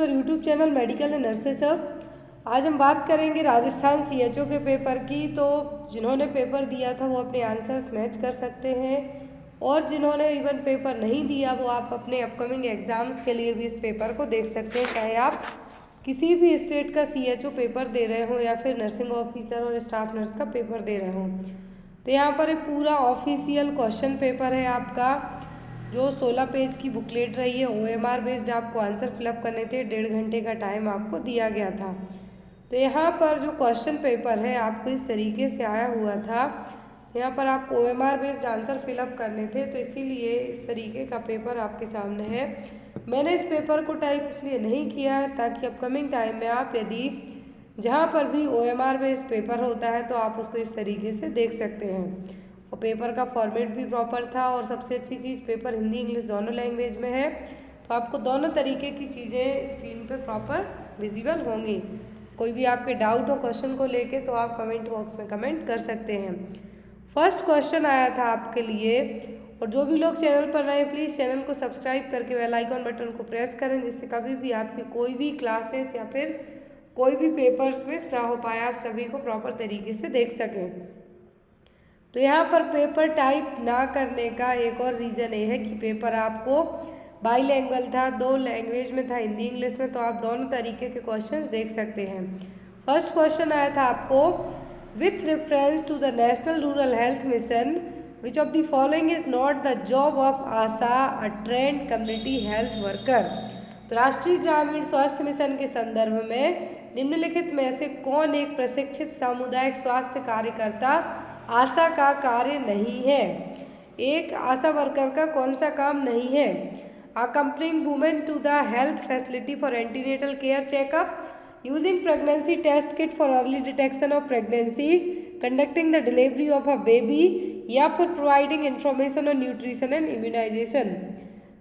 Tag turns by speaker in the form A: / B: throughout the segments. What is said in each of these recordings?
A: और YouTube channel medical and nurses सब। आज हम बात करेंगे राजस्थान सीएचओ के पेपर की। तो जिन्होंने पेपर दिया था वो अपने आंसर्स मैच कर सकते हैं, और जिन्होंने इवन पेपर नहीं दिया वो आप अपने अपकमिंग एग्ज़ाम्स के लिए भी इस पेपर को देख सकते हैं। चाहे आप किसी भी स्टेट का सीएचओ पेपर दे रहे हो या फिर नर्सिंग ऑफिसर और स्टाफ नर्स का पेपर दे रहे हो, तो यहाँ पर एक पूरा ऑफिशियल क्वेश्चन पेपर है आपका, जो 16 पेज की बुकलेट रही है। OMR बेस्ड आपको आंसर फिलअप करने थे। 1.5 घंटे का टाइम आपको दिया गया था। तो यहाँ पर जो क्वेश्चन पेपर है आपको इस तरीके से आया हुआ था। यहाँ पर आपको OMR बेस्ड आंसर फिलअप करने थे, तो इसीलिए इस तरीके का पेपर आपके सामने है। मैंने इस पेपर को टाइप इसलिए नहीं किया है ताकि अपकमिंग टाइम में आप यदि जहाँ पर भी OMR बेस्ड पेपर होता है तो आप उसको इस तरीके से देख सकते हैं। और पेपर का फॉर्मेट भी प्रॉपर था, और सबसे अच्छी चीज़ पेपर हिंदी इंग्लिश दोनों लैंग्वेज में है, तो आपको दोनों तरीके की चीज़ें स्क्रीन पे प्रॉपर विजिबल होंगी। कोई भी आपके डाउट हो क्वेश्चन को लेके तो आप कमेंट बॉक्स में कमेंट कर सकते हैं। फर्स्ट क्वेश्चन आया था आपके लिए, और जो भी लोग चैनल पर नए प्लीज़ चैनल को सब्सक्राइब करके बेल आइकॉन बटन को प्रेस करें, जिससे कभी भी आपकी कोई भी क्लासेस या फिर कोई भी पेपर्स मिस ना हो पाए, आप सभी को प्रॉपर तरीके से देख सकें। तो यहाँ पर पेपर टाइप ना करने का एक और रीज़न ये है कि पेपर आपको बाईलैंग्वेज था, 2 लैंग्वेज में था, हिंदी इंग्लिश में, तो आप दोनों तरीके के क्वेश्चंस देख सकते हैं। फर्स्ट क्वेश्चन आया था आपको, with reference to the national rural health mission which of the following is not the job of ASHA a trained community health worker. तो राष्ट्रीय ग्रामीण स्वास्थ्य मिशन के संदर्भ में निम्नलिखित में से कौन एक प्रशिक्षित सामुदायिक स्वास्थ्य कार्यकर्ता आशा का कार्य नहीं है। एक आशा वर्कर का कौन सा काम नहीं है? Accompanying women to the health facility for antenatal care checkup, using pregnancy test kit for early detection of pregnancy, conducting the delivery of a baby, या फिर providing information on nutrition and immunisation.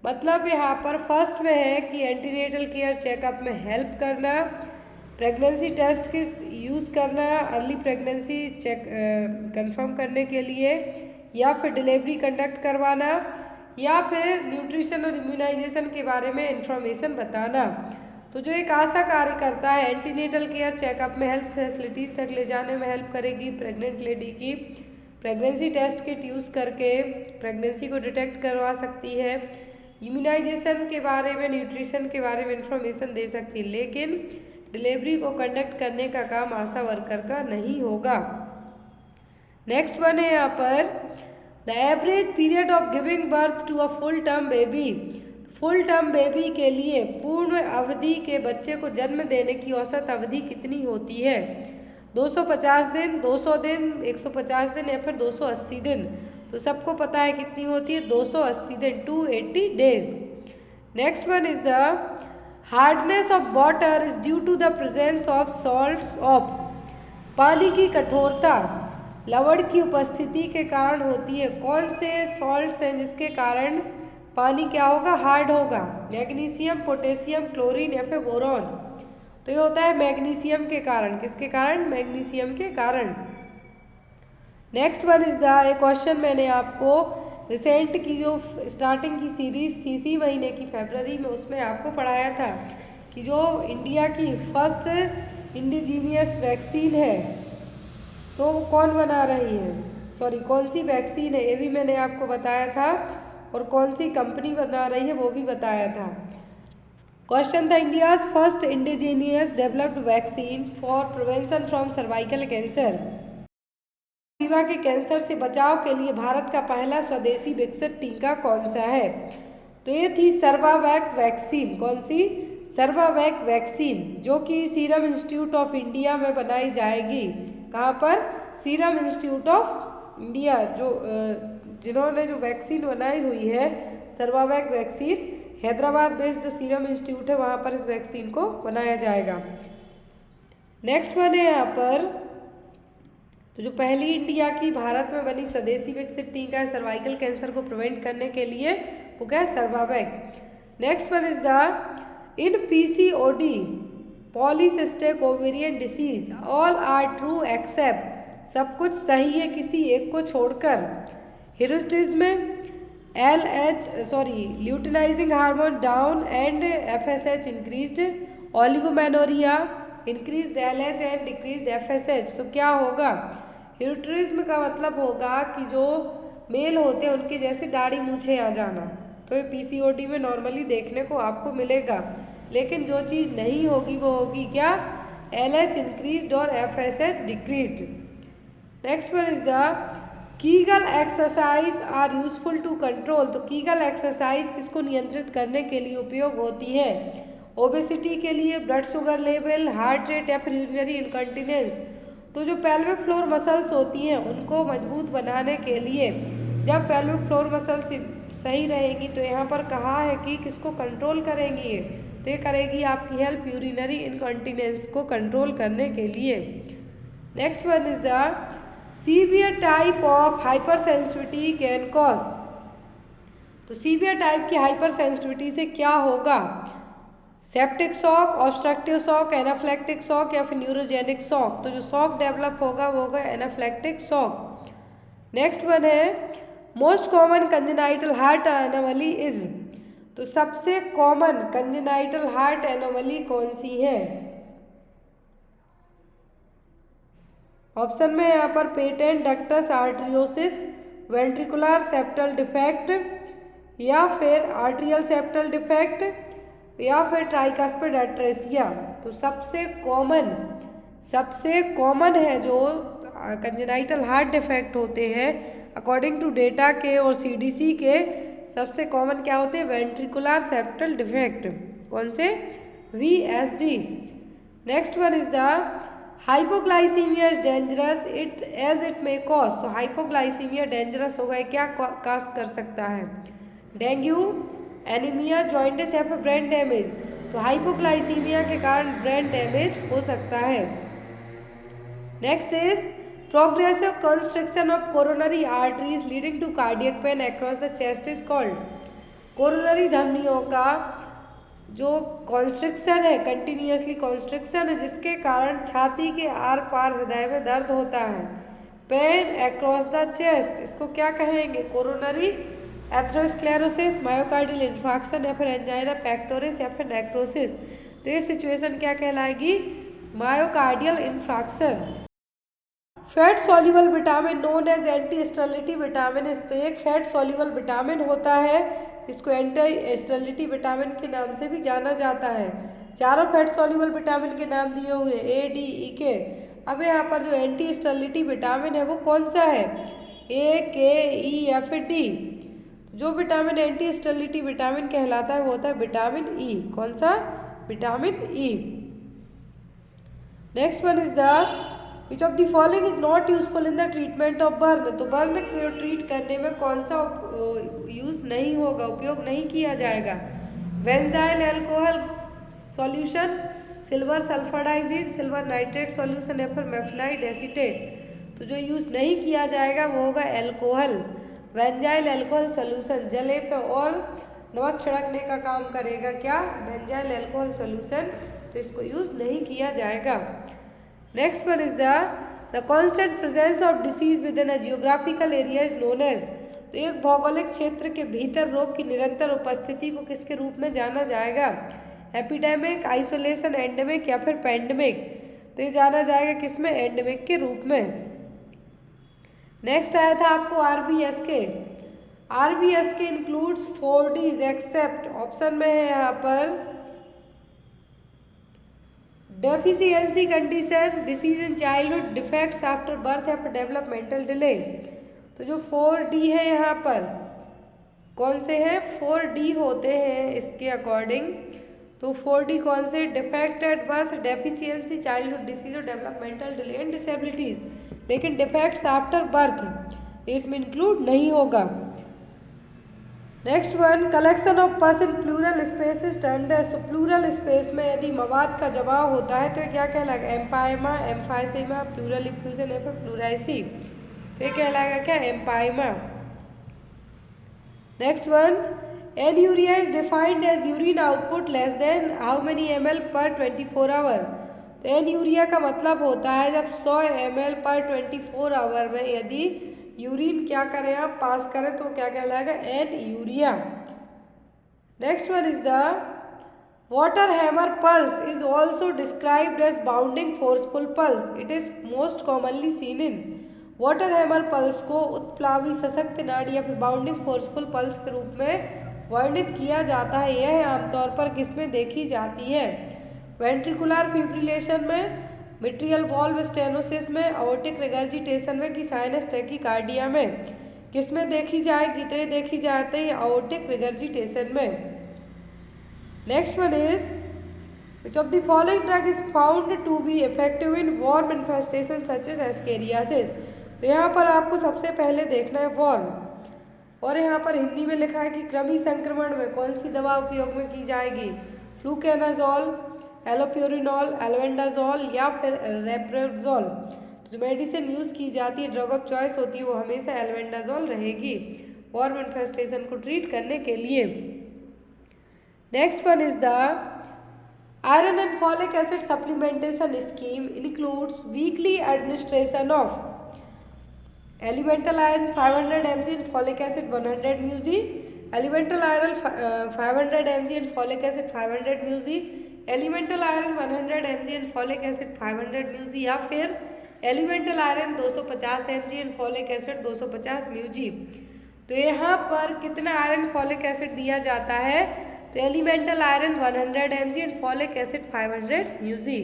A: मतलब यहाँ पर first में है कि antenatal care checkup में help करना, प्रेगनेंसी टेस्ट की यूज़ करना अर्ली प्रेगनेंसी चेक कंफर्म करने के लिए, या फिर डिलीवरी कंडक्ट करवाना, या फिर न्यूट्रिशन और इम्यूनाइजेशन के बारे में इंफॉर्मेशन बताना। तो जो एक आशा कार्यकर्ता है एंटीनेटल केयर चेकअप में हेल्थ फैसिलिटीज़ तक ले जाने में हेल्प करेगी, प्रेग्नेंट लेडी की प्रेगनेंसी टेस्ट किट यूज़ करके प्रेगनेंसी को डिटेक्ट करवा सकती है, इम्यूनाइजेशन के बारे में न्यूट्रिशन के बारे में इंफॉर्मेशन दे सकती है, लेकिन डिलीवरी को कंडक्ट करने का काम आशा वर्कर का नहीं होगा। नेक्स्ट वन है यहाँ पर, the average period of giving birth to a full term baby. Full term baby के लिए पूर्ण अवधि के बच्चे को जन्म देने की औसत अवधि कितनी होती है? 250 दिन, 200 दिन, 150 दिन, या फिर 280 दिन। तो सबको पता है कितनी होती है, 280 दिन, 280 days. Next one is the hardness of water is due to the presence of salts of. पानी की कठोरता लवण की उपस्थिति के कारण होती है। कौन से सॉल्ट्स हैं जिसके कारण पानी क्या होगा, हार्ड होगा? मैग्नीशियम, पोटेशियम, क्लोरीन, या फिर बोरॉन। तो ये होता है मैग्नीशियम के कारण। किसके कारण? मैग्नीशियम के कारण। नेक्स्ट वन इज द, एक क्वेश्चन मैंने आपको रिसेंट की जो स्टार्टिंग की सीरीज़ थी इसी महीने की फरवरी में, उसमें आपको पढ़ाया था कि जो इंडिया की फर्स्ट इंडिजीनियस वैक्सीन है तो वो कौन बना रही है, सॉरी कौन सी वैक्सीन है, ये भी मैंने आपको बताया था, और कौन सी कंपनी बना रही है वो भी बताया था। क्वेश्चन था, India's first indigenous developed vaccine for prevention from cervical cancer. Rewa के कैंसर से बचाव के लिए भारत का पहला स्वदेशी विकसित टीका कौन सा है? तो ये थी सर्वावैक वैक्सीन। कौन सी? सर्वावैक वैक्सीन, जो कि सीरम इंस्टीट्यूट ऑफ इंडिया में बनाई जाएगी। कहाँ पर? Serum institute of India. जो जिन्होंने जो वैक्सीन बनाई हुई है सर्वावैक वैक्सीन, हैदराबाद बेस्ड जो सीरम इंस्टीट्यूट है वहाँ पर इस वैक्सीन को बनाया जाएगा। नेक्स्ट वन है यहाँ पर, तो जो पहली इंडिया की भारत में बनी स्वदेशी विकसित टीका है सर्वाइकल कैंसर को प्रिवेंट करने के लिए, वो क्या है? सर्वावैक। Next one is the, in PCOD polycystic ovarian disease all are true except, सब कुछ सही है किसी एक को छोड़कर। Hirsutism, luteinising hormone down and FSH increased, oligomenorrhoea, increased LH and decreased FSH। तो क्या होगा, ह्यूरिट्रिज्म का मतलब होगा कि जो मेल होते हैं उनके जैसे दाढ़ी मूछें आ जाना। तो ये PCOD में नॉर्मली देखने को आपको मिलेगा, लेकिन जो चीज़ नहीं होगी वो होगी क्या, LH इंक्रीज्ड और FSH decreased. Next one is the Kegel exercise are useful to control. तो कीगल एक्सरसाइज किसको नियंत्रित करने के लिए उपयोग होती है, ओबेसिटी के लिए, blood sugar level, heart rate या फिर यूरिनरी इनकंटिनेंस। तो जो पेल्विक फ्लोर मसल्स होती हैं उनको मजबूत बनाने के लिए, जब पेल्विक फ्लोर मसल्स सही रहेगी तो यहाँ पर कहा है कि किसको कंट्रोल करेंगी ये, तो ये करेगी आपकी हेल्प यूरिनरी इनकंटिनेंस को कंट्रोल करने के लिए। Next one is the severe type of hypersensitivity can cause. तो सीवियर टाइप की हाइपर सेंसिटिविटी से क्या होगा, septic shock, obstructive shock, anaphylactic shock या फिर न्यूरोजेनिक शॉक। तो जो शॉक डेवलप होगा वो होगा एनाफ्लेक्टिक शॉक। नेक्स्ट वन है most common congenital heart anomaly is. तो सबसे कॉमन कंजेनाइटल हार्ट एनोमली कौन सी है, ऑप्शन में यहाँ पर patent ductus आर्टरियोसिस, ventricular septal defect या फिर आर्ट्रियल सेप्टल डिफेक्ट या फिर ट्राइकस्पिड एट्रेसिया। तो सबसे कॉमन है जो कंजेनाइटल हार्ट डिफेक्ट होते हैं अकॉर्डिंग टू डेटा के और CDC के, सबसे कॉमन क्या होते हैं, वेंट्रिकुलर सेप्टल डिफेक्ट। कौन से, VSD। Next one is the hypoglycaemia is dangerous it as it may cause. तो हाइपोग्लाइसीमिया डेंजरस होगा, क्या कॉज कर सकता है, डेंगू, एनीमिया, जॉइंटिस या फिर ब्रेन डैमेज। तो हाइपोग्लाइसीमिया के कारण ब्रेन डैमेज हो सकता है। Next is progressive construction of coronary arteries leading to cardiac pain across the chest is called. Coronary धमनियों का जो कॉन्स्ट्रिक्शन है, कंटिन्यूसली कॉन्स्ट्रिक्शन है, जिसके कारण छाती के आर पार हृदय में दर्द होता है, पेन अक्रॉस द चेस्ट, इसको क्या कहेंगे, कोरोनरी एथेरोस्क्लेरोसिस, मायोकार्डियल इंफ्राक्शन या फिर एंजाइना पेक्टोरिस या फिर नेक्रोसिस। तो ये सिचुएशन क्या कहलाएगी, myocardial infarction. Fat soluble vitamin known as anti sterility vitamin. तो एक फैट सॉल्युबल विटामिन होता है जिसको एंटी स्टेरिलिटी विटामिन के नाम से भी जाना जाता है। चारों फैट सॉल्युबल विटामिन के नाम दिए हुए हैं A, D, E, K। अब यहाँ पर जो एंटी स्टेरिलिटी विटामिन है वो कौन सा है, A, K, E या फिर D। जो विटामिन एंटी स्टेरिलिटी विटामिन कहलाता है वो होता है विटामिन E। कौन सा, vitamin E। Next one is the which of the following is not useful in the treatment of burn. तो बर्न को ट्रीट करने में कौन सा यूज नहीं होगा, उपयोग नहीं किया जाएगा, benzyl alcohol solution, silver sulfadiazine, silver nitrate solution या फिर मेफनाइड एसीटेट। तो जो यूज नहीं किया जाएगा वो होगा एल्कोहल, बेंजाइल अल्कोहल सॉल्यूशन, जले पे और नमक छिड़कने का काम करेगा क्या, बेंजाइल अल्कोहल सॉल्यूशन। तो इसको यूज नहीं किया जाएगा। Next one is the constant presence of disease within a geographical area is known as. तो एक भौगोलिक क्षेत्र के भीतर रोग की निरंतर उपस्थिति को किसके रूप में जाना जाएगा, एपिडेमिक, आइसोलेशन, एंडेमिक या फिर पेंडेमिक। तो ये जाना जाएगा किसमें, एंडेमिक के रूप में। नेक्स्ट आया था आपको RBSK। RBSK includes 4Ds except, option में है यहाँ पर deficiency condition, disease in childhood, defects after birth या फिर डेवलपमेंटल डिले। तो जो 4D है यहाँ पर कौन से हैं, 4D होते हैं इसके अकॉर्डिंग। तो 4D कौन से, defect at birth, deficiency, childhood disease और डेवलपमेंटल डिले एंड डिसेबिलिटीज। लेकिन डिफेक्ट्स आफ्टर बर्थ इसमें इंक्लूड नहीं होगा। Next one collection of pus in pleural space is termed as. तो प्लूरल स्पेस में यदि मवाद का जमाव होता है तो ये क्या कहलाएगा, एम्पाइमा, एम्फाइसेमा, प्लूरल इफ्यूजन या फिर प्लूराइसी। तो ये कहलाएगा क्या, empyema. Next one anuria is defined as urine output less than how many ml per 24 our. तो एन्यूरिया का मतलब होता है जब 100 ml पर 24 आवर में यदि यूरिन क्या करें आप, पास करें तो क्या कहलाएगा, anuria. Next one is the Water hammer pulse is also described as bounding forceful pulse. It is most commonly seen in water hammer pulse को उत्प्लावी सशक्त नाड़ी या फिर बाउंडिंग फोर्सफुल पल्स के रूप में वर्णित किया जाता है। यह आमतौर पर किसमें देखी जाती है? वेंट्रिकुलर फिब्रिलेशन में, मिट्रियल वॉल्व स्टेनोसिस में, एओर्टिक रिगर्जिटेशन में कि साइनस टैकीकार्डिया में। किसमें देखी जाएगी? तो ये देखी जाती है एओर्टिक रिगर्जिटेशन में। Next one is which of the following drug is found to be effective in worm infestation such as Ascariasis? तो यहाँ पर आपको सबसे पहले देखना है वर्म, और यहाँ पर हिंदी में लिखा है कि कृमि संक्रमण में कौन सी दवा उपयोग में की जाएगी? फ्लूकेनाजोल, एलोप्यूरिनॉल, एल्बेंडाजोल या फिर रेप्रोक्सोल। तो जो मेडिसिन यूज़ की जाती है, ड्रग ऑफ चॉइस होती है, वो हमेशा एल्बेंडाजोल रहेगी वर्म इन्फेस्टेशन को ट्रीट करने के लिए। Next one is the iron and folic acid supplementation scheme includes weekly administration of elemental iron 500 mg and folic acid 100 mg, elemental iron 500 mg and folic acid 500 mg, elemental iron 100 mg and folic acid 500 mg, या फिर elemental iron 250 mg and folic acid 250 mg। तो यहाँ पर कितना iron folic acid दिया जाता है? तो elemental iron 100 mg and folic acid 500 mg।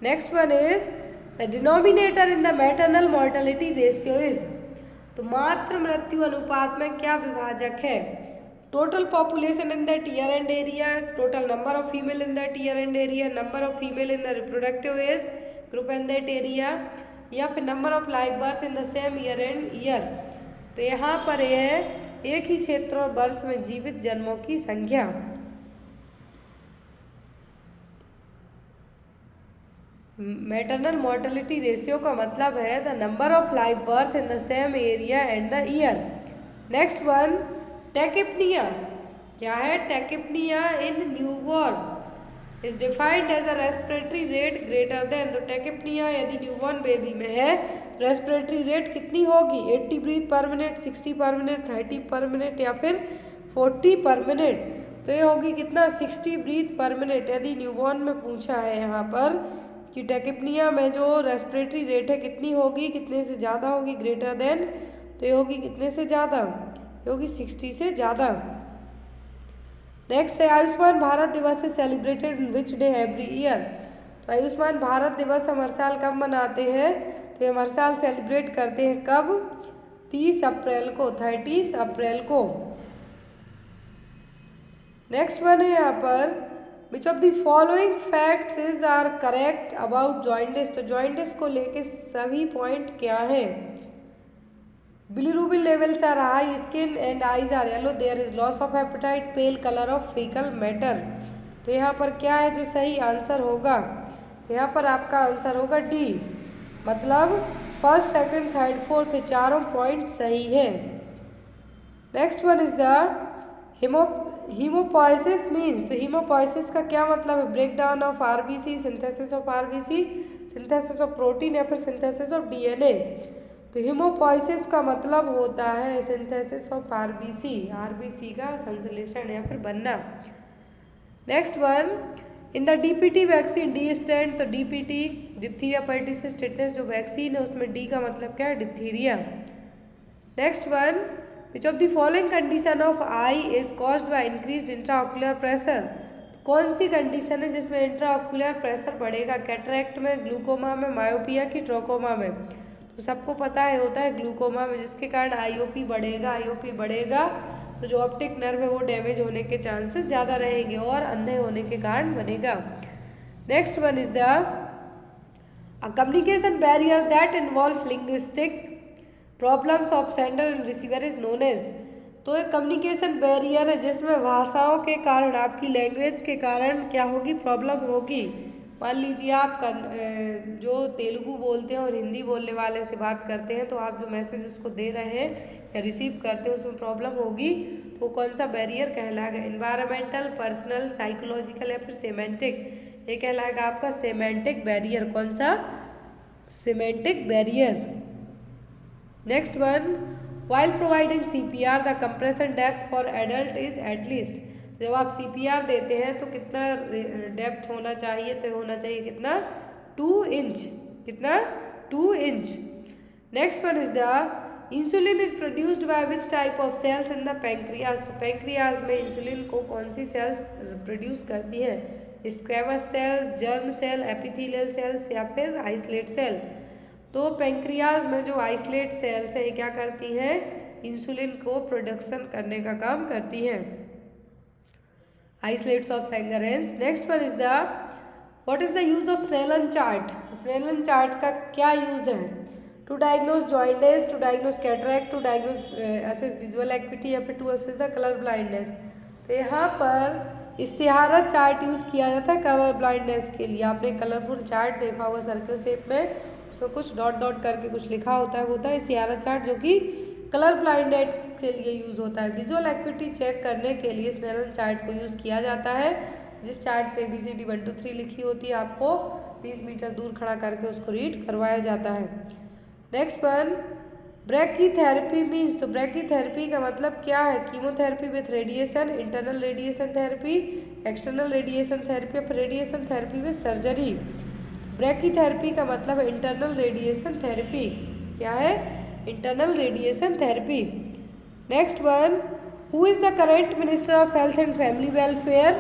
A: Next one is the denominator in the maternal mortality ratio is. तो मातृ मृत्यु अनुपात में क्या विभाजक है? Total population in that year and area, total number of female in that year and area, number of female in the reproductive age group in that area, या फिर number of live birth in the same year and year. तो यहाँ पर यह है एक ही क्षेत्र और वर्ष में जीवित जन्मों की संख्या। मैटरनल मॉर्टेलिटी रेशियो का मतलब है the number of live birth in the same area and the year. Next one tachypnoea. क्या है? Tachypnoea in newborn is defined as a respiratory rate greater than. तो टैकिपनिया यदि न्यूबॉर्न बेबी में है, respiratory rate कितनी होगी? 80 breathe पर minute, 60 पर मिनट, 30 पर मिनट या फिर 40 पर मिनट। तो ये होगी कितना? 60 ब्रीथ पर मिनट। यदि न्यूबॉर्न में पूछा है यहाँ पर कि टैकिपनिया में जो रेस्पिरेटरी रेट है कितनी होगी, कितने से ज़्यादा होगी, ग्रेटर देन, तो ये होगी कितने से ज़्यादा? ये होगी 60 से ज़्यादा। नेक्स्ट है आयुष्मान भारत दिवस is celebrated which day every year. तो आयुष्मान भारत दिवस हम हर साल कब मनाते हैं? तो हम हर साल सेलिब्रेट करते हैं कब? 30 अप्रैल को, 30 अप्रैल को। नेक्स्ट वन है यहाँ पर which of the following facts is are correct about jaundice. तो जॉइंटिस को लेके सभी पॉइंट क्या है? Bilirubin levels are high, skin and eyes are yellow, there is loss of appetite, pale colour of faecal matter. तो यहाँ पर क्या है जो सही आंसर होगा? तो यहाँ पर आपका आंसर होगा डी, मतलब फर्स्ट, सेकंड, थर्ड, फोर्थ, चारों पॉइंट सही है। Next one is the haemopoiesis means. तो हीमोपोइसिस का क्या मतलब है? Break down of RBC, synthesis of RBC, synthesis of protein या फिर सिंथेसिस ऑफ डीएनए। तो हीमोपोइसिस का मतलब होता है सिंथेसिस ऑफ आरबीसी, आरबीसी का संश्लेषण या फिर बनना। Next one in the DPT vaccine, D stand. तो डीपीटी डिप्थीरिया पर्टिसिस टिटनेस जो वैक्सीन है उसमें डी का मतलब क्या है? Diphtheria. Next one which of the following condition of I is caused by increased intraocular pressure. कौन सी कंडीशन है जिसमें इंट्राऑक्यूलर प्रेशर बढ़ेगा? कैटरेक्ट में, ग्लूकोमा में, मायोपिया की ट्रोकोमा में। तो सबको पता है होता है ग्लूकोमा में, जिसके कारण आईओपी बढ़ेगा। आईओपी बढ़ेगा तो जो ऑप्टिक नर्व है वो डैमेज होने के चांसेस ज़्यादा रहेंगे और अंधे होने के कारण बनेगा। Next one is the uh communication barrier that involve linguistic problems of sender and receiver is known as. तो एक कम्युनिकेशन बैरियर है जिसमें भाषाओं के कारण, आपकी लैंग्वेज के कारण क्या होगी? प्रॉब्लम होगी। मान लीजिए आप जो तेलुगु बोलते हैं और हिंदी बोलने वाले से बात करते हैं, तो आप जो मैसेज उसको दे रहे हैं या रिसीव करते हैं उसमें प्रॉब्लम होगी, तो वो कौन सा बैरियर कहलाएगा? इन्वायरमेंटल, पर्सनल, साइकोलॉजिकल या फिर सेमेंटिक? ये कहलाएगा आपका सेमेंटिक बैरियर। कौन सा? Semantic barrier. Next one While providing CPR, the compression depth for adult is at least. जब आप CPR देते हैं तो कितना डेप्थ होना चाहिए? तो होना चाहिए कितना? 2 इंच। कितना? 2 inch. Next one is the insulin is produced by which type of cells in the pancreas. तो पैंक्रियाज में इंसुलिन को कौन सी सेल्स प्रोड्यूस करती हैं? Squamous cell, germ cell, epithelial cells या फिर आइसोलेट सेल। तो पैंक्रियाज में जो आइसोलेट सेल्स हैं क्या करती हैं? इंसुलिन को प्रोडक्शन करने का काम करती हैं। Isolates of Langerhans. Next one is the what is the use of Snellen chart. तो स्नेलन चार्ट का क्या यूज है? To diagnose jointis, to diagnose cataract, to diagnose assess visual activity या फिर to assess the colour blindness. तो यहाँ पर इस्तेहारा chart use किया जाता है कलर ब्लाइंडनेस के लिए। आपने कलरफुल चार्ट देखा होगा सर्कल शेप में, उसमें कुछ डॉट डॉट करके कुछ लिखा होता है, वो होता है इस्तेहारा चार्ट, जो कि कलर ब्लाइंडनेस के लिए यूज़ होता है। विजुअल एक्टिविटी चेक करने के लिए स्नेलन चार्ट को यूज़ किया जाता है, जिस चार्ट पे ABCD 1 2 3 लिखी होती है, आपको 20 मीटर दूर खड़ा करके उसको रीड करवाया जाता है। Next one, brachytherapy means. तो ब्रैकीथेरेपी का मतलब क्या है? Chemotherapy with radiation, internal radiation therapy, external radiation therapy या फिर radiation therapy with surgery. Brachytherapy का मतलब इंटरनल रेडिएशन थेरेपी। क्या है? Internal radiation therapy. Next one, who is the current minister of health and family welfare.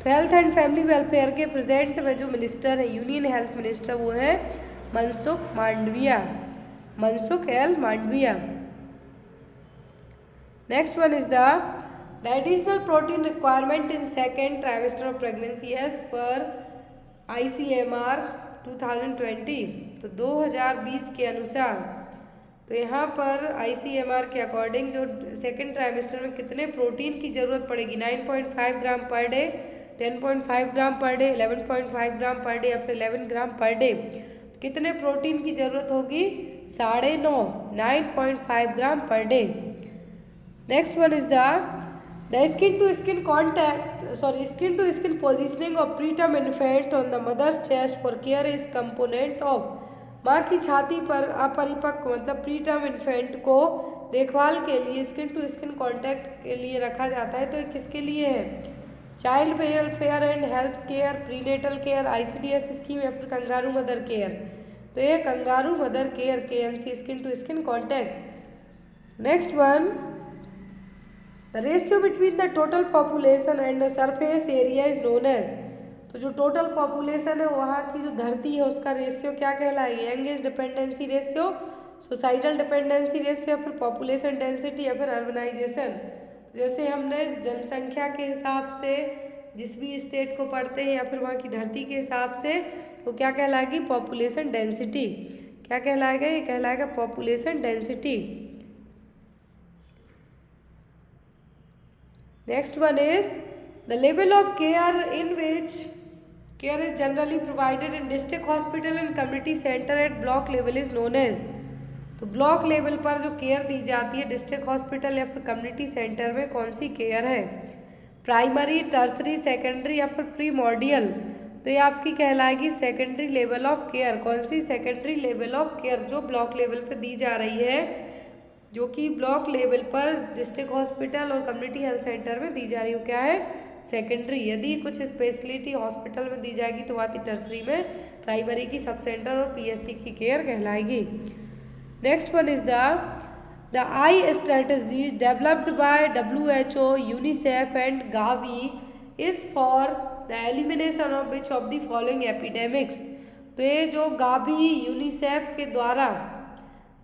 A: तो health and family welfare के present में जो मिनिस्टर है, यूनियन हेल्थ मिनिस्टर, वो है Mansukh Mandaviya. Mansukh L Mandaviya. Next one is the additional protein requirement in second trimester of pregnancy as per ICMR 2020। तो 2020 के अनुसार, तो यहाँ पर ICMR के अकॉर्डिंग जो सेकेंड ट्राइमेस्टर में कितने प्रोटीन की ज़रूरत पड़ेगी? 9.5 ग्राम पर डे, 10.5 ग्राम पर डे, 11.5 ग्राम पर डे या फिर 11 ग्राम पर डे। कितने प्रोटीन की ज़रूरत होगी? 9.5 gram per day. Next one is the skin to skin contact skin to skin positioning of preterm infant on the mother's chest for care is component of. माँ की छाती पर अपरिपक्व मतलब प्रीटर्म इन्फेंट को देखभाल के लिए स्किन टू स्किन कॉन्टैक्ट के लिए रखा जाता है। तो ये किसके लिए है? Child welfare and health care, prenatal care, ICDS scheme या फिर कंगारू मदर केयर। तो ये kangaroo mother care KMC, skin to skin contact. Next one, the ratio between the total population and the surface area is known as. तो जो total population है वहाँ की जो धरती है उसका रेशियो क्या कहलाएगी? Young age dependency ratio, societal dependency ratio या फिर पॉपुलेशन डेंसिटी या फिर अर्बनाइजेशन। जैसे हमने जनसंख्या के हिसाब से जिस भी स्टेट को पढ़ते हैं या फिर वहाँ की धरती के हिसाब से, तो क्या कहलाएगी? Population density. क्या कहलाएगा? ये कहलाएगा population density. Next one is the level of care in which care is generally provided in district hospital and community centre at block level is known as. तो ब्लॉक लेवल पर जो care दी जाती है district hospital या फिर community centre में, कौन सी केयर है? प्राइमरी, टर्सरी, सेकेंडरी या फिर प्रीमोर्डियल। तो ये आपकी कहलाएगी सेकेंडरी लेवल ऑफ केयर। कौन सी? सेकेंडरी लेवल ऑफ केयर, जो ब्लॉक लेवल पर दी जा रही है, जो कि ब्लॉक लेवल पर डिस्ट्रिक्ट हॉस्पिटल और कम्युनिटी हेल्थ सेंटर में दी जा रही है, वो क्या है? सेकेंडरी। यदि कुछ स्पेशलिटी हॉस्पिटल में दी जाएगी तो आती टर्सरी में, प्राइमरी की सब सेंटर और PSC की केयर कहलाएगी। Next one is the eye strategy developed by WHO, UNICEF and Gavi is for the elimination of which of the following epidemics. तो ये जो गावी यूनिसेफ के द्वारा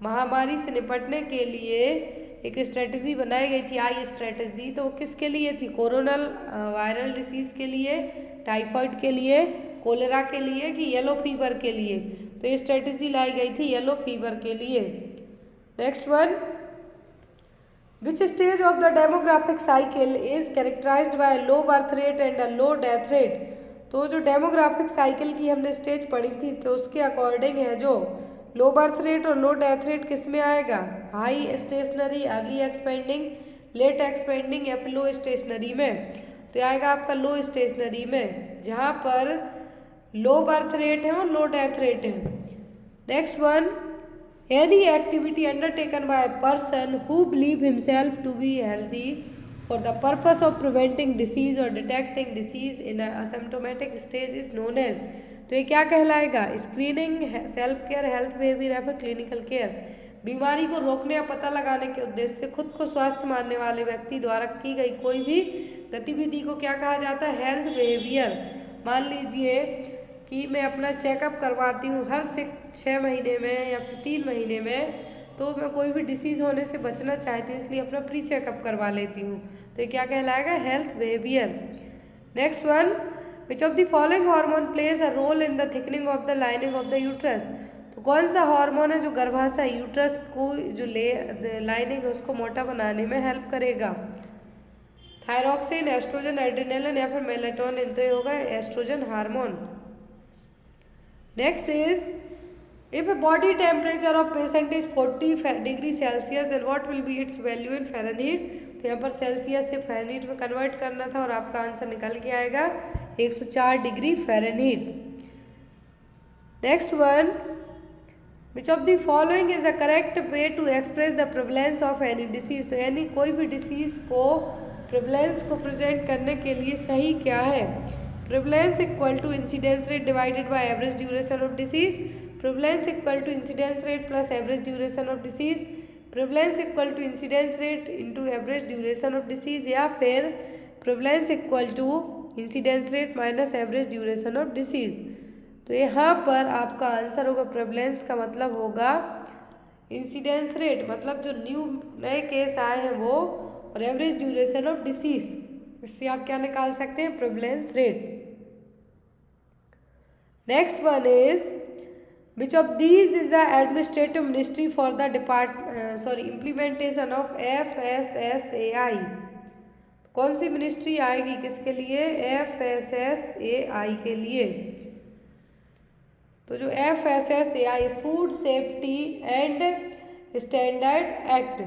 A: महामारी से निपटने के लिए एक स्ट्रेटजी बनाई गई थी, आई स्ट्रेटजी, तो किसके लिए थी? कोरोनल वायरल डिसीज़ के लिए, टाइफाइड के लिए, कोलेरा के लिए कि येलो फीवर के लिए? तो ये स्ट्रेटजी लाई गई थी येलो फीवर के लिए। Next one, which stage of the demographic cycle is characterised by low birth rate and a low death rate. तो जो डेमोग्राफिक साइकिल की हमने स्टेज पढ़ी थी, तो उसके अकॉर्डिंग है जो लो बर्थ रेट और लो डेथ रेट किस में आएगा? High stationary, early expanding, late expanding या फिर लो स्टेशनरी में। तो आएगा आपका लो स्टेशनरी में, जहाँ पर लो बर्थ रेट है और लो डेथ रेट है। Next one, any activity undertaken by a person who believe himself to be healthy for the purpose of preventing disease और detecting disease in asymptomatic stage is known as. तो ये क्या कहलाएगा? Screening, self care, health behaviour या फिर clinical care. बीमारी को रोकने या पता लगाने के उद्देश्य से खुद को स्वस्थ मानने वाले व्यक्ति द्वारा की गई कोई भी गतिविधि को क्या कहा जाता है? Health behaviour. मान लीजिए कि मैं अपना चेकअप करवाती हूँ हर 6 महीने में या फिर 3 महीने में, तो मैं कोई भी डिसीज़ होने से बचना चाहती हूँ, इसलिए अपना प्री चेकअप करवा लेती हूँ। तो ये क्या कहलाएगा? Health behaviour. Next one, which of the following hormone plays a role in the thickening of the lining of the uterus. तो कौन सा हार्मोन है जो गर्भाशय यूट्रस को जो लाइनिंग है उसको मोटा बनाने में हेल्प करेगा? थायरॉक्सिन, एस्ट्रोजन, एड्रेनालिन या फिर मेलेटोनिन। तो ये होगा oestrogen hormone. Next is, if a body temperature of patient is 40 degree Celsius then what will be its value in Fahrenheit। तो यहाँ पर सेल्सियस से फ़ारेनहीट में कन्वर्ट करना था और आपका आंसर निकल के आएगा 104 degree Fahrenheit. Next one, which of the following is the correct way to express the prevalence of any disease. तो यानी कोई भी डिसीज को प्रिवलेंस को प्रेजेंट करने के लिए सही क्या है? Prevalence equal to incidence rate divided by average duration of disease, prevalence equal to incidence rate plus average duration of disease, prevalence equal to incidence rate into average duration of disease, या फिर prevalence equal to incidence rate minus average duration of disease. तो यहाँ पर आपका answer होगा prevalence का मतलब होगा इंसिडेंस रेट, मतलब जो नए केस आए हैं वो, और एवरेज ड्यूरेशन ऑफ डिसीज, इससे आप क्या निकाल सकते हैं? Prevalence rate. Next one is, which of these is the administrative ministry for the implementation of FSSAI। कौन सी मिनिस्ट्री आएगी किसके लिए? FSSAI के लिए। तो जो FSSAI food safety and standard act,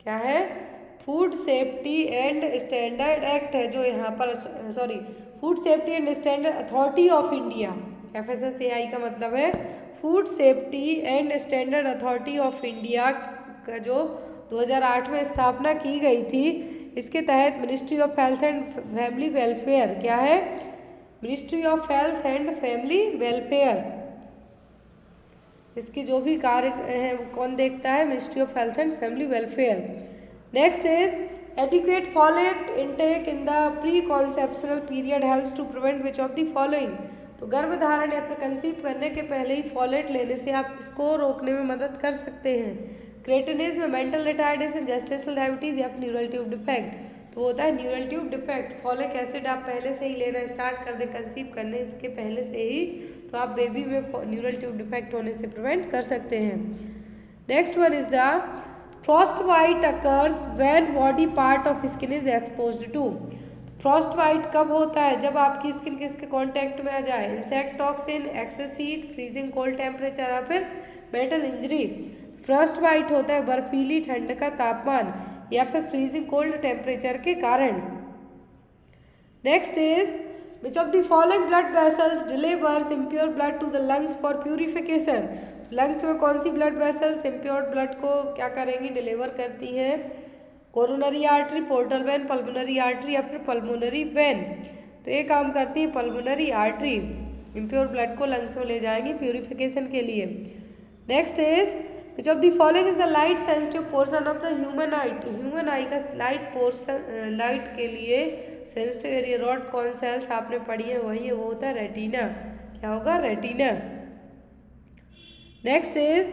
A: क्या है? Food safety and standard act है जो यहाँ पर, food safety and standard authority of India. FSSAI का मतलब है food safety and standard authority of India का, जो 2008 में स्थापना की गई थी। इसके तहत ministry of health and family welfare, क्या है? Ministry of health and family welfare, इसके जो भी कार्य हैं वो कौन देखता है? Ministry of health and family welfare. Next is, adequate folate intake in the preconceptional period helps to prevent which of the following. तो गर्भधारण या फिर कंसीव करने के पहले ही फॉलेट लेने से आप किसको रोकने में मदद कर सकते हैं? Cretinism, mental retardation, gestational diabetes या फिर न्यूरल ट्यूब डिफेक्ट। तो होता है neural tube defect. Folic acid आप पहले से ही लेना स्टार्ट कर दें कंसीव करने इसके पहले से ही, तो आप बेबी में न्यूरल ट्यूब डिफेक्ट होने से प्रिवेंट कर सकते हैं। Next one is the frostbite occurs when body part of skin is exposed to. Frostbite कब होता है? जब आपकी स्किन किसके कांटेक्ट में आ जाए? Insect toxin, excess heat, freezing cold temperature या फिर मेटल इंजरी। फ्रॉस्ट बाइट होता है बर्फीली ठंड का तापमान या फिर फ्रीजिंग कोल्ड टेम्परेचर के कारण। Next is, which of the following blood vessels delivers impure blood to the lungs for purification. Lungs में कौन सी ब्लड वेसल्स इम्प्योर ब्लड को क्या करेंगी? डिलीवर करती हैं? Coronary artery, portal vein, pulmonary artery या फिर पल्मोनरी वेन। तो ये काम करती है पल्मोनरी आर्टरी, इम्प्योर ब्लड को लंग्स में ले जाएंगी प्यूरिफिकेशन के लिए। Next is, which of the following is the light sensitive portion of the human I. Human आई का लाइट पोर्शन, लाइट के लिए sensitive area rod cone cells आपने पढ़ी है वही है, वो होता है रेटिना। क्या होगा? Retina. Next is,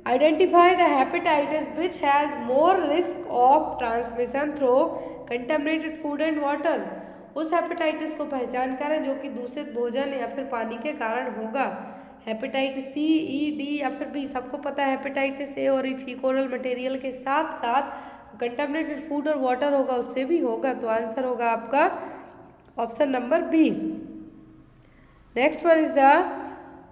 A: identify the hepatitis which has more risk of transmission through contaminated food and water. उस हेपेटाइटिस को पहचान करें जो कि दूषित भोजन या फिर पानी के कारण होगा। हेपेटाइटिस C, E, D या फिर B, सबको पता है हेपेटाइटिस A और फीकोरल मटेरियल के साथ साथ कंटेमिनेटेड फूड और वाटर होगा, उससे भी होगा। तो आंसर होगा आपका option number B। Next one is the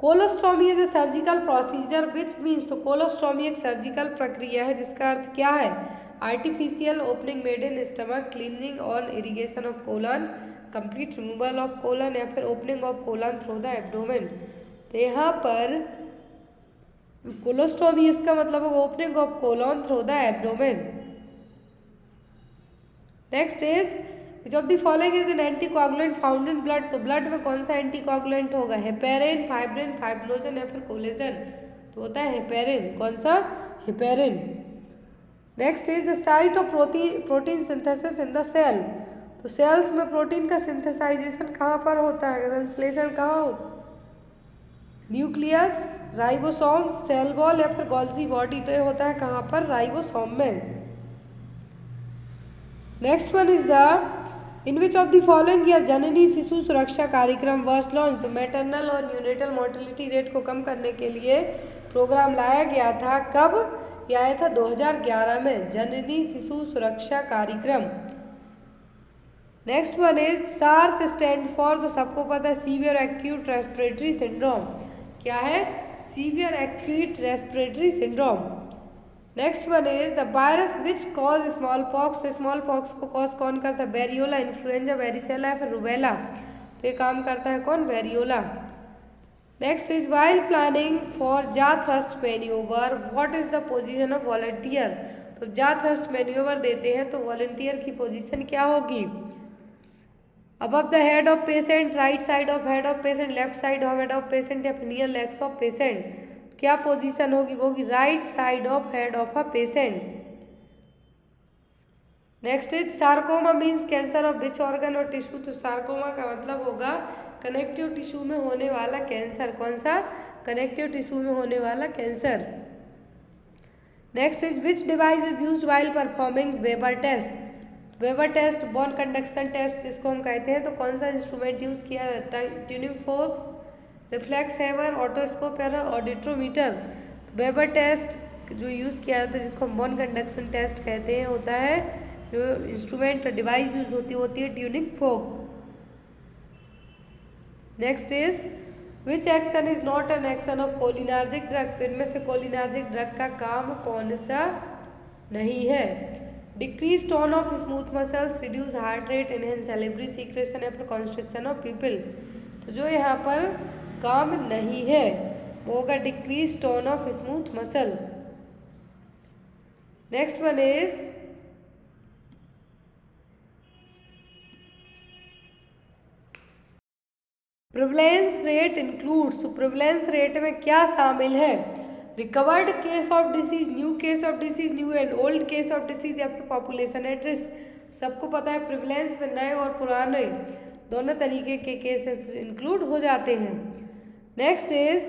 A: colostomy is a surgical procedure which means. तो कोलोस्टोमी एक सर्जिकल प्रक्रिया है जिसका अर्थ क्या है? Artificial opening made in stomach, cleaning और irrigation of colon, complete removal of colon या फिर opening of colon through the abdomen. तो यहाँ पर कोलोस्टोमी इसका मतलब होगा opening of colon through the abdomen. Next is which of the following is an anticoagulant found in blood. तो blood में कौन सा एंटीकोगुलेंट होगा, हेपेरिन, फाइब्रिन, फाइब्रोजन या फिर कोलेजन। तो होता है हेपेरिन। कौन सा, heparin. Next is the site of protein synthesis in the cell. तो सेल्स में प्रोटीन का सिंथेसाइजेशन कहाँ पर होता है, संश्लेषण कहाँ होता है, न्यूक्लियस, राइबोसोम, सेल वॉल या फिर गोल्जी बॉडी। तो ये होता है कहाँ पर, राइबोसोम में। Next one is the in which of the following year Janani Shishu Suraksha Karyakram was launch. तो मैटरनल और न्यूनेटल मोर्टेलिटी रेट को कम करने के लिए प्रोग्राम लाया गया था। कब ये आया था, 2011 में, जननी Shishu Suraksha Karyakram. Next one is SARS stand for. तो सबको पता है सीवियर एक्यूट रेस्पिरेटरी सिंड्रोम। क्या है, severe acute respiratory syndrome. Next one is the virus which cause small pox. तो स्मॉल पॉक्स को कॉज कौन करता है, वेरियोला, इन्फ्लुएंजा, वेरिसेला या फिर रुबेला। तो ये काम करता है कौन, variola. Next is while planning for jaw thrust manoeuvre what is the position of volunteer. तो जा थ्रस्ट मैन्यूवर देते हैं तो वॉलंटियर की पोजीशन क्या होगी, above the head of patient, right side of head of patient, left side of head of patient या फिर near legs of patient. क्या पोजीशन होगी, वो होगी right side of head of a patient. Next is sarcoma means cancer of which organ और tissue. तो sarcoma का मतलब होगा कनेक्टिव टिश्यू में होने वाला कैंसर। कौन सा, कनेक्टिव टिश्यू में होने वाला कैंसर। Next is which device is used while performing Weber test. Weber test, bone conduction test जिसको हम कहते हैं। तो कौन सा इंस्ट्रूमेंट यूज किया जाता है, tuning forks, reflex hammer, otoscope या ऑडिट्रोमीटर। वेबर टेस्ट जो यूज़ किया जाता है जिसको हम बोन कंडक्शन टेस्ट कहते हैं, होता है जो इंस्ट्रूमेंट डिवाइस यूज होती है tuning folk. Next is which action is not an action of cholinergic drug. तो इनमें से कोलिनार्जिक ड्रग का काम कौन सा नहीं है, decrease tone of smooth muscles, reduce heart rate, enhance salivary secretion या फिर कॉन्स्ट्रिक्शन ऑफ पीपल। तो जो यहाँ पर काम नहीं है वो होगा decrease tone of smooth muscle. Next one is prevalence rate includes. तो प्रिवलेंस रेट में क्या शामिल है, recovered case of disease, new case of disease, new and old case of disease या फिर पॉपुलेशन एट रिस्क। सबको पता है प्रिवलेंस में नए और पुराने दोनों तरीके के केसेस इंक्लूड हो जाते हैं। Next is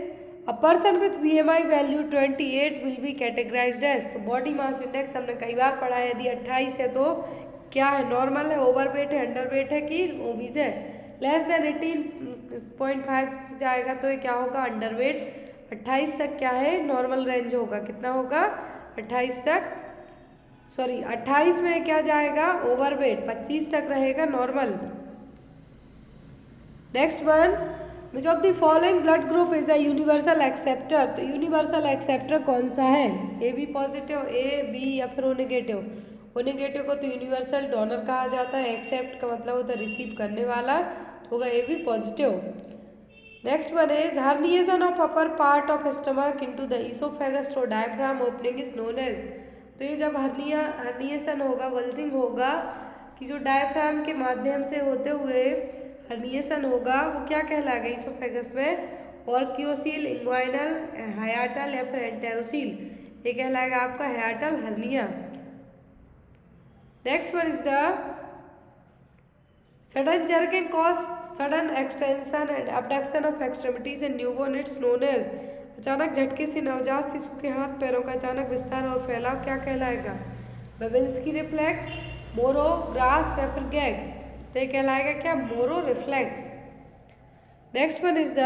A: a person with BMI value 28 will be categorised as. तो बॉडी मास इंडेक्स हमने कई बार पढ़ा है, यदि 28 है तो क्या है, नॉर्मल है, ओवरवेट है, अंडरवेट है कि ओबीज है। लेस देन 18.5 से जाएगा तो ये क्या होगा, अंडरवेट। 28 तक क्या है, नॉर्मल रेंज होगा। कितना होगा, 28 तक, सॉरी 28 में क्या जाएगा, ओवरवेट। 25 तक रहेगा normal. Next one which of the following blood group is a universal acceptor. तो यूनिवर्सल एक्सेप्टर कौन सा है, A B positive, A B या फिर ओ नेगेटिव। ओ नेगेटिव को तो यूनिवर्सल डोनर कहा जाता है, एक्सेप्ट का मतलब होता है रिसीव करने वाला, तो होगा A B positive. Next one is herniation of upper part of stomach into the oesophagus through diaphragm opening is known as. तो ये जब हर्निएशन होगा, वल्जिंग होगा कि जो डायफ्राम के माध्यम से होते हुए हर्निएशन होगा वो क्या कहलाएगा इसोफेगस में, ऑर्क्योसील, इंग्वाइनल, हायाटल या फिर एंटेरोसील। ये कहलाएगा आपका hiatal hernia. Next one is the sudden jerking cause sudden extension and abduction of extremities in newborn it's known as. अचानक झटके से नवजात शिशु के हाथ पैरों का अचानक विस्तार और फैलाव क्या कहलाएगा, बेबिंस्की रिफ्लेक्स, मोरो, ग्रास्प या फिर गैग। तो ये कहलाएगा क्या, Moro reflex. Next one is the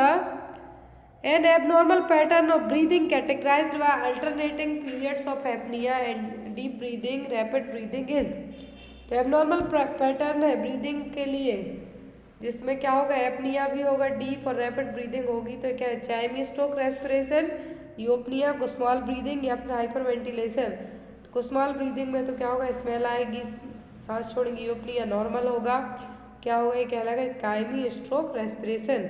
A: N abnormal pattern of breathing categorised by alternating periods of apnoea and deep breathing, rapid breathing is. तो एबनॉर्मल पैटर्न है ब्रीदिंग के लिए जिसमें क्या होगा, एपनिया भी होगा, डीप और रैपिड ब्रीदिंग होगी। तो क्या है, चाइमी स्ट्रोक रेस्पिरेशन, यूओपनिया, गुस्मॉल ब्रीदिंग या फिर हाइपर वेंटिलेशन। गुस्मॉल ब्रीदिंग में तो क्या होगा, स्मेल आएगी, सांस छोड़ेंगे, यूओपनिया नॉर्मल होगा, क्या होगा, ये कहलाएगा कायमी stroke respiration.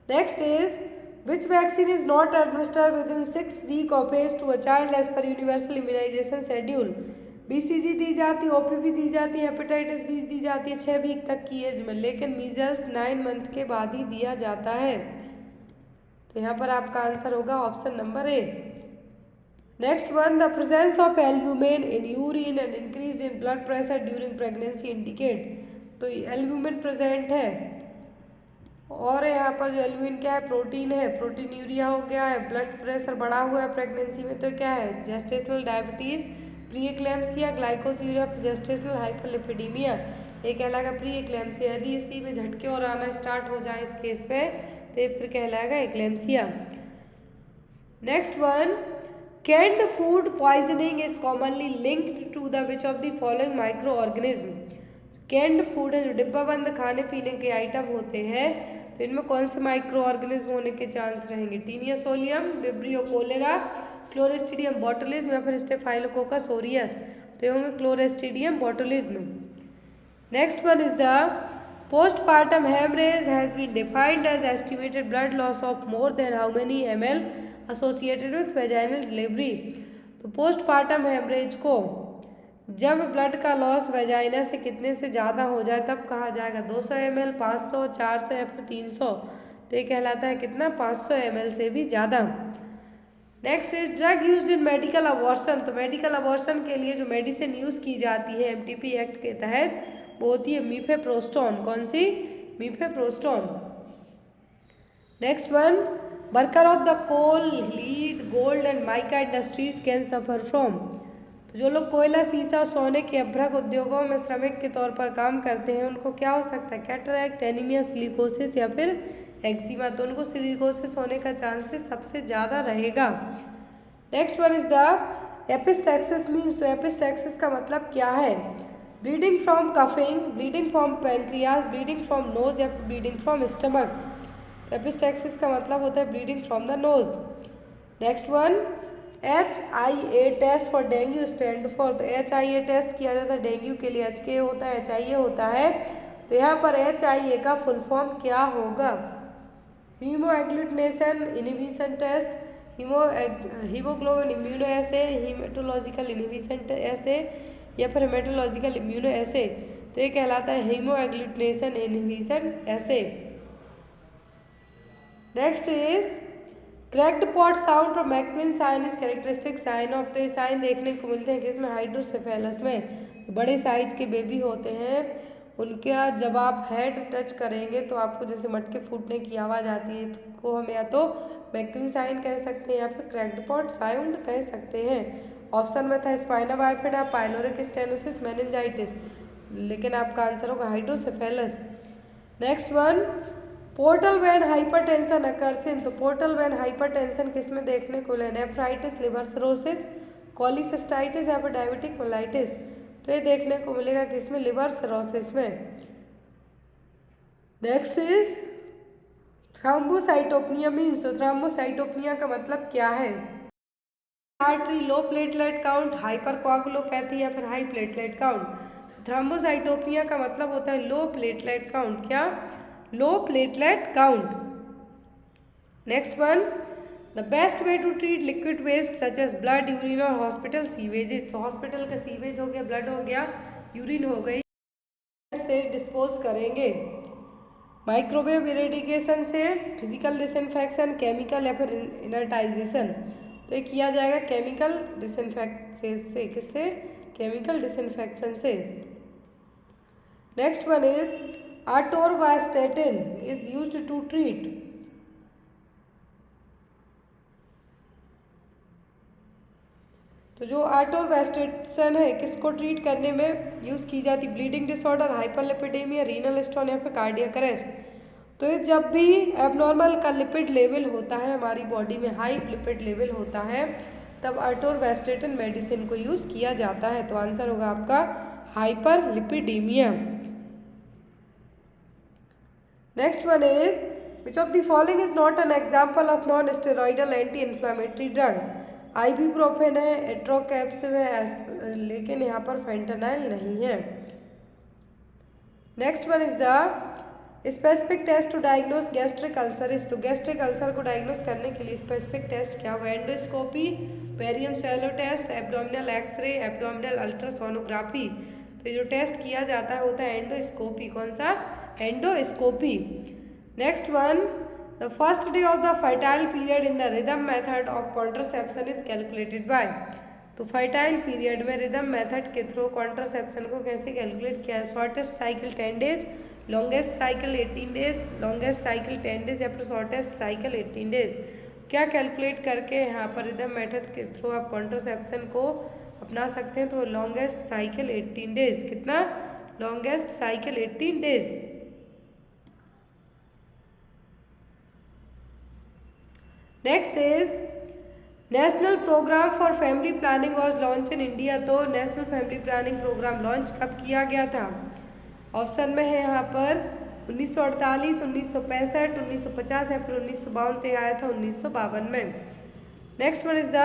A: Next is which vaccine is not administered within 6 week of age to a child as per universal immunisation schedule. BCG दी जाती है, OPV दी जाती है, हेपेटाइटिस बी दी जाती है 6 वीक तक की एज में, लेकिन मीजल्स 9 मंथ के बाद ही दिया जाता है। तो यहाँ पर आपका आंसर होगा option number A. Next one, the presence of albumin in urine and increase in blood pressure during pregnancy indicate. तो एल्ब्यूमिन प्रेजेंट है और यहाँ पर जो एल्ब्यूमिन क्या है, प्रोटीन है, प्रोटीन यूरिया हो गया है, ब्लड प्रेशर बढ़ा हुआ है प्रेगनेंसी में, तो क्या है, gestational diabetes, pre eclampsia, glycosuria, gestational hyperlipidaemia, ये कहलाएगा प्री एक्लेम्सिया। यदि इसी में झटके और आना स्टार्ट हो जाए इस केस में तो ये फिर कहलाएगा eclampsia. Next one, canned food poisoning is commonly linked to the which of the following micro organism. Canned food है, जो डिब्बाबंद खाने पीने के आइटम होते हैं, तो इनमें कौन से माइक्रो ऑर्गेनिज्म होने के चांस रहेंगे? Taenia solium, vibrio cholerae, clostridium botulism या फिर स्टेफाइलोकोकस ओरियस। तो ये होंगे clostridium botulism. Next one is the postpartum hemorrhage has been defined as estimated blood loss of more than how many ml associated with vaginal delivery। तो postpartum hemorrhage को जब blood का loss vagina से कितने से ज़्यादा हो जाए तब कहा जाएगा 200 ml, 500, 400 या फिर 300। तो ये कहलाता है कितना, 500 ml से भी ज़्यादा। Next is drug used in medical abortion. तो मेडिकल अबॉर्शन के लिए जो मेडिसिन यूज़ की जाती है MTP एक्ट के तहत वो होती है मीफेप्रोस्टोन। कौन सी? Mifepristone. Next one, worker of the coal, lead, gold and mica industries can suffer from. तो जो लोग कोयला, सीसा, सोने के अभ्रक उद्योगों में श्रमिक के तौर पर काम करते हैं उनको क्या हो सकता है? कैटरैक्ट, एनीमिया, सिलिकोसिस या फिर एक्जिमा। तो उनको सिलिकोसिस होने का चांसेस सबसे ज़्यादा रहेगा। Next one is the epistaxis means. तो एपिस्टैक्सिस का मतलब क्या है? Bleeding from coughing, bleeding from pancreas, bleeding from nose या ब्लीडिंग फ्रॉम स्टमक। एपिस्टैक्सिस का मतलब होता है bleeding from the nose. Next one, HIA test for dengue stand for. तो HIA टेस्ट किया जाता है डेंगू के लिए, HK होता है, HIA होता है। तो यहाँ पर HIA का फुल फॉर्म क्या होगा? Haemo agglutination inhibition test, haemoglobin immuno assay, haematological inhibition assay या फिर हेमेटोलॉजिकल इम्यूनो एसे। तो ये कहलाता है haemo agglutination inhibition assay. Next is cracked pot sound और Macewen sign is characteristic sign of. तो ये साइन देखने को मिलते हैं किसमें? हाइड्रोसेफेलस में। तो बड़े साइज के बेबी होते हैं उनका जब आप हेड टच करेंगे तो आपको जैसे मटके फूटने की आवाज़ आती है, तो हम या तो मैकविन साइन कह सकते हैं या फिर क्रैक्ड पॉट साउंड कह सकते हैं। ऑप्शन में था spina bifida, pyloric stenosis, meningitis, लेकिन आपका आंसर होगा hydrocephalus. Next one, portal vein hypertension occurs in. तो पोर्टल वेन हाइपरटेंशन किस में देखने को मिले? नेफ्राइटिस, लिवर सिरोसिस, कोलिसिस्टाइटिस या फिर डायबिटिक मेलाइटिस। तो ये देखने को मिलेगा किसमें? लिवर सिरोसिस में। Next is thrombocytopenia means. तो थ्रोम्बोसाइटोपेनिया का मतलब क्या है? आर्टरी, लो प्लेटलेट काउंट, हाइपरकोआगुलोपैथी या फिर हाई प्लेटलेट काउंट। थ्रोम्बोसाइटोपेनिया का मतलब होता है लो प्लेटलेट काउंट। क्या? Low platelet count. Next one, the best way to treat liquid waste such as blood, urine और हॉस्पिटल सीवेजेस। तो हॉस्पिटल का सीवेज हो गया, ब्लड हो गया, यूरिन हो गई, से डिस्पोज करेंगे। माइक्रोवेव इरेडिकेशन से, फिजिकल डिसइंफेक्शन, केमिकल या फिर इनर्टाइजेशन। तो ये किया जाएगा केमिकल डिसइंफेक्शन से। किससे? केमिकल डिसइंफेक्शन से। Next one is atorvastatin is used to treat. तो जो आटोरवास्टेटिन है किसको ट्रीट करने में यूज़ की जाती? Bleeding disorder, hyperlipidaemia, renal stone या फिर कार्डियक अरेस्ट। तो ये जब भी एबनॉर्मल का लिपिड लेवल होता है हमारी बॉडी में, हाई लिपिड लेवल होता है, तब आटोरवास्टेटिन मेडिसिन को यूज़ किया जाता है। तो आंसर होगा आपका hyperlipidemia. Next one is which of the following is not an example of non steroidal anti inflammatory drug. Ibuprofen है, एट्रोकैप्सिब है, लेकिन यहाँ पर फेंटेनाइल नहीं है। Next one is the specific test to diagnose gastric ulcer, तो गैस्ट्रिक अल्सर को डायग्नोस करने के लिए स्पेसिफिक टेस्ट क्या होगा? Endoscopy, barium swallow test, abdominal x ray, abdominal ultrasonography. तो ये जो टेस्ट किया जाता है होता है एंडोस्कोपी। कौन सा? Endoscopy. Next one, the first day of the fertile period in the rhythm method of contraception is calculated by. तो फर्टाइल पीरियड में रिदम मेथड के थ्रू कॉन्ट्रासेप्शन को कैसे कैलकुलेट किया है? Shortest cycle 10 days, longest cycle 18 days, longest cycle 10 days या फिर shortest cycle 18 days. क्या कैलकुलेट करके यहाँ पर रिदम मेथड के थ्रू आप कॉन्ट्रासेप्शन को अपना सकते हैं? तो लॉन्गेस्ट साइकिल 18 डेज। कितना? Longest cycle 18 days. Next is national programme for family planning was launch in India. तो national family planning programme launch कब किया गया था? ऑप्शन में है यहाँ पर 1948, 1965, 1950 या फिर 1952 आया था 1952 में। Next one is the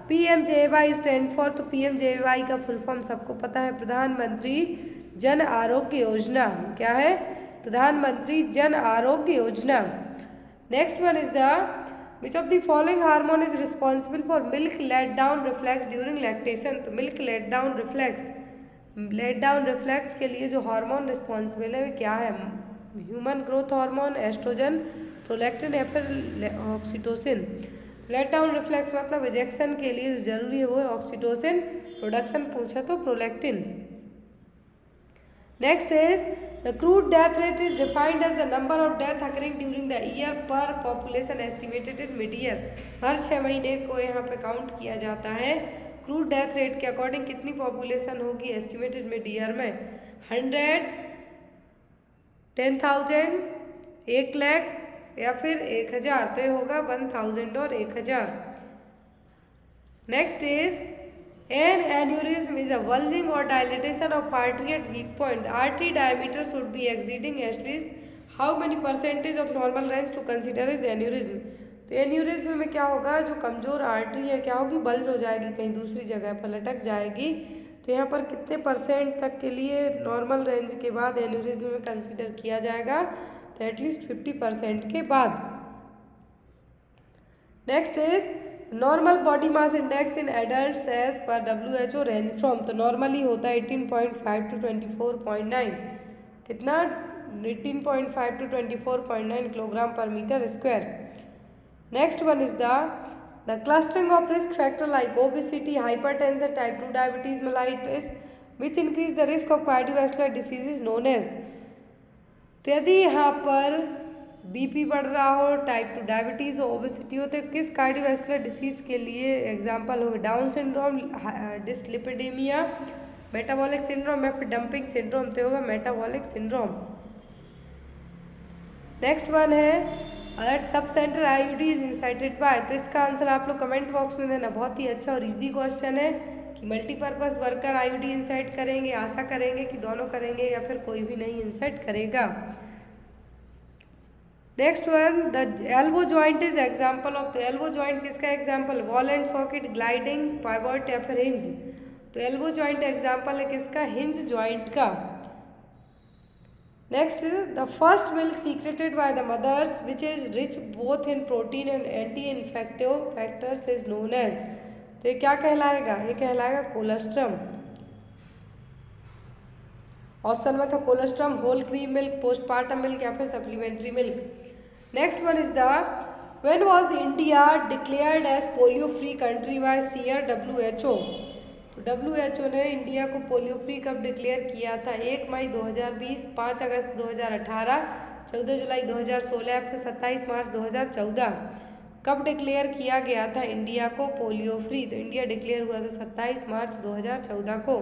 A: PMJAY stand for. तो PMJAY का फुल फॉर्म सबको पता है, प्रधानमंत्री जन आरोग्य योजना। क्या है? प्रधानमंत्री Jan Arogya Yojana. Next one is the which of the following hormone is responsible for milk let down reflex during lactation. तो मिल्क लेट डाउन रिफ्लेक्स के लिए जो हार्मोन रिस्पॉन्सिबल है वो क्या है? Human growth hormone, estrogen, prolactin या फिर ऑक्सीटोसिन। लेट डाउन रिफ्लेक्स मतलब इजेक्शन के लिए जरूरी है वो है ऑक्सीटोसिन, प्रोडक्शन पूछा तो prolactin. Next is the crude death rate is defined as the number of death occurring during the year per population estimated in mid year. हर 6 महीने को यहाँ पे काउंट किया जाता है। क्रूड डेथ रेट के अकॉर्डिंग कितनी पॉपुलेशन होगी एस्टिमेटेड मिड ईयर में? 100, 10,000, 1 लाख या फिर 1000। तो ये होगा 1000 और 1000। Next is an aneurysm is a bulging or dilatation of artery at weak point. The artery diameter should be exceeding at least how many percentage of normal range to consider as aneurysm. तो aneurysm में क्या होगा? जो कमजोर artery है क्या होगी? Bulge हो जाएगी, कहीं दूसरी जगह पर लटक जाएगी। तो यहाँ पर कितने % तक के लिए नॉर्मल रेंज के बाद एन्यूरिज्म में कंसिडर किया जाएगा? तो एटलीस्ट 50% के बाद। Next is normal body mass index in adult as per WHO range from. तो नॉर्मली होता है 18.5 to 24.9। कितना? 18.5 to 24.9 kilogram per metre square. Next one is the clustering of risk factor like obesity, hypertension, type 2 diabetes, mellitus which increase the risk of cardiovascular disease is known as. तो यदि यहाँ पर BP बढ़ रहा हो, type 2 diabetes हो, obesity हो, तो किस कार्डियोवैस्कुलर डिसीज़ के लिए एग्जांपल होगा? Down syndrome, dyslipidemia, metabolic syndrome या फिर डंपिंग सिंड्रोम। तो होगा मेटाबॉलिक सिंड्रोम। नेक्स्ट वन है alert sub centre IUD is inserted by. तो इसका आंसर आप लोग कमेंट बॉक्स में देना। बहुत ही अच्छा और इजी क्वेश्चन है कि मल्टीपर्पज़ वर्कर IUD इंसाइट करेंगे, आशा करेंगे कि दोनों करेंगे या फिर कोई भी नहीं इंसाइट करेगा। Next one the elbow joint is example of. तो एल्बो जॉइंट किसका example? Ball and socket, gliding, pivot या फिर हिंज। तो एल्बो जॉइंट एग्जाम्पल है किसका? हिंज जॉइंट का। Next the first milk secreted by the mothers which is rich both in protein and anti infective factors is known as. तो ये क्या कहलाएगा? ये कहलाएगा कोलेस्ट्रम। ऑप्शन में था colostrum, whole cream milk, postpartum milk या फिर supplementary milk. Next one is the when was the India declared as polio free country by सियर WHO। तो WHO ने इंडिया को पोलियो फ्री कब डिक्लेयर किया था? 1 मई 2020, 5 अगस्त 2018, 14 जुलाई 2016 या फिर 27 मार्च 2014। कब डिक्लेयर किया गया था इंडिया को पोलियो फ्री? तो इंडिया डिक्लेयर हुआ था 27 मार्च 2014 को।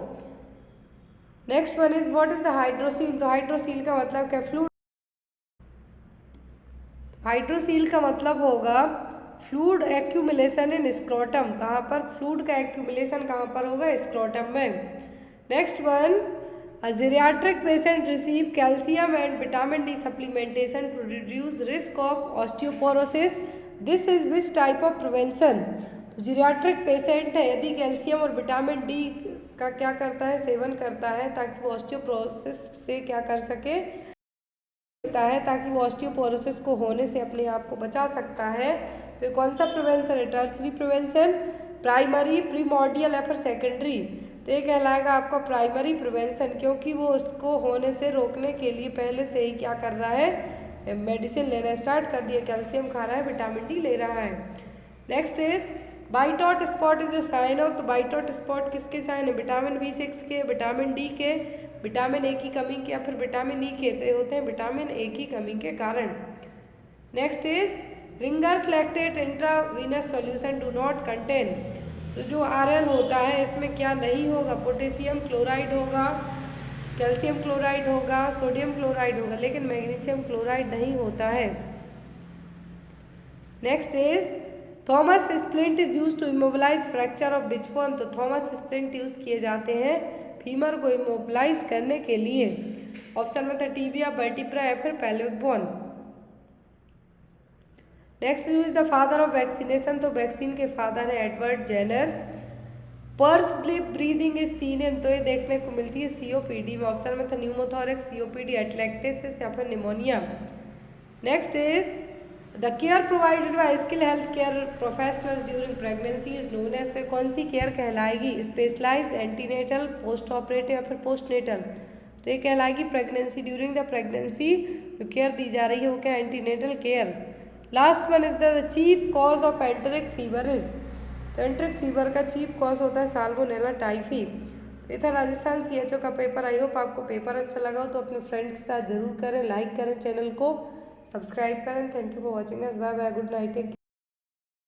A: Next one is what is the hydrocele. तो हाइड्रोसील का मतलब क्या? फ्लूइड। हाइड्रोसील का मतलब होगा फ्लूइड एक्यूमुलेशन इन स्क्रोटम। कहाँ पर? फ्लूइड का एक्यूमुलेशन कहाँ पर होगा? स्क्रोटम में। Next one a geriatric patient receive calcium and vitamin D supplementation to reduce risk of osteoporosis. This is which type of prevention. तो जीरियाट्रिक पेशेंट है, यदि कैल्शियम और विटामिन D का क्या करता है? सेवन करता है ताकि वो ऑस्टियोपोरोसिस से क्या कर सके? होता है ताकि वो ऑस्टियोपोरोसिस को होने से अपने आप को बचा सकता है। तो ये कौन सा प्रिवेंशन है? टर्सरी प्रिवेंशन, प्राइमरी, प्रीमोर्डियल या फिर सेकेंडरी? तो ये कहलाएगा आपका प्राइमरी प्रिवेंशन, क्योंकि वो उसको होने से रोकने के लिए पहले से ही क्या कर रहा है, मेडिसिन लेना स्टार्ट कर दिया, कैल्शियम खा रहा है, विटामिन डी ले रहा है। Next is white hot spot is a sign of. तो वाइट हॉट स्पॉट किसके साइन है? विटामिन B6 के, विटामिन डी के, विटामिन ए की कमी के या फिर विटामिन ई के? तो ये होते हैं विटामिन ए की कमी के कारण। Next is Ringer's lactate intravenous solution do not contain. तो जो RL होता है इसमें क्या नहीं होगा? पोटेशियम क्लोराइड होगा, कैल्शियम क्लोराइड होगा, सोडियम क्लोराइड होगा, लेकिन मैग्नीशियम क्लोराइड नहीं होता है। Next is Thomas splint is use to immobilise fracture of which bone. तो थॉमस स्प्लिंट यूज किए जाते हैं फीमर को इमोबिलाइज करने के लिए। ऑप्शन में था टिबिया, वर्टिब्रा या फिर pelvic bone. Next is the father of vaccination. तो वैक्सीन के फादर है Edward Jenner. Pursed lip breathing is seen in. तो ये देखने को मिलती है COPD में। ऑप्शन में था न्यूमोथोरैक्स, COPD, एटलैक्टेसिस या फिर pneumonia. Next is the care provided by skill health care professionals during pregnancy is known as. तो कौन सी केयर कहलाएगी? स्पेशलाइज्ड, एंटीनेटल, पोस्ट ऑपरेटिव या फिर पोस्टनेटल? तो ये कहलाएगी प्रेगनेंसी, ड्यूरिंग द प्रेगनेंसी जो केयर दी जा रही है वो क्या? Antenatal care. Last one is the chief cause of enteric fever is. तो एंटेरिक फीवर का चीफ कॉज होता है साल्मोनेला टाइफी। तो ये था राजस्थान CHO का पेपर। आई होप आपको पेपर अच्छा लगा हो तो अपने फ्रेंड्स के साथ जरूर करें, लाइक करें, चैनल को सब्सक्राइब करें। Thank you for watching us. Bye bye, good night, take care.